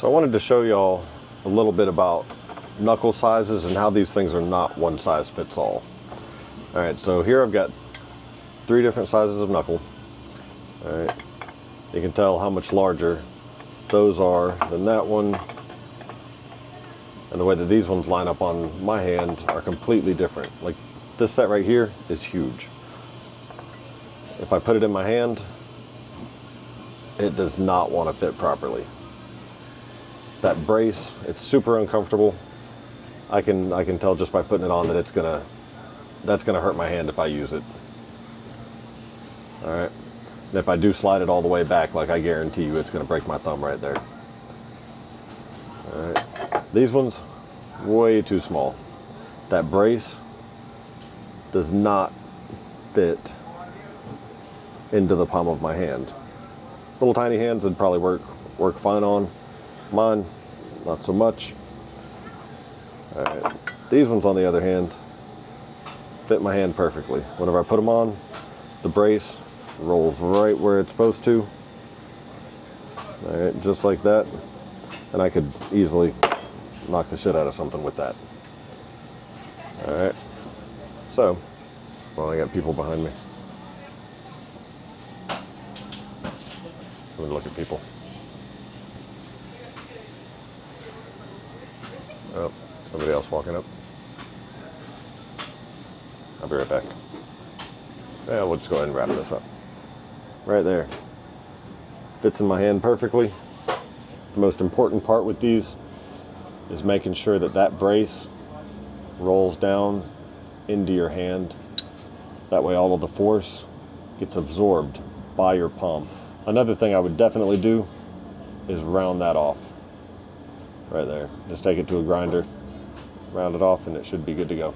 So I wanted to show y'all a little bit about knuckle sizes and how these things are not one size fits all. All right, so here I've got 3 different sizes of knuckle. All right, you can tell how much larger those are than that one. And the way that these ones line up on my hand are completely different. Like this set right here is huge. If I put it in my hand, it does not want to fit properly. That brace, it's super uncomfortable. I can tell just by putting it on that that's gonna hurt my hand if I use it. All right, and if I do slide it all the way back, like I guarantee you, it's gonna break my thumb right there. All right, these ones, way too small. That brace does not fit into the palm of my hand. Little tiny hands would probably work fine on. Mine, not so much. All right, these ones on the other hand fit my hand perfectly. Whenever I put them on, the brace rolls right where it's supposed to. All right, just like that. And I could easily knock the shit out of something with that. All right, so, well, I got people behind me. Let me look at people. Oh, somebody else walking up. I'll be right back. Yeah, we'll just go ahead and wrap this up. Right there. Fits in my hand perfectly. The most important part with these is making sure that that brace rolls down into your hand. That way all of the force gets absorbed by your palm. Another thing I would definitely do is round that off. Right there. Just take it to a grinder, round it off, and it should be good to go.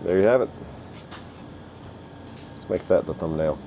There you have it. Let's make that the thumbnail.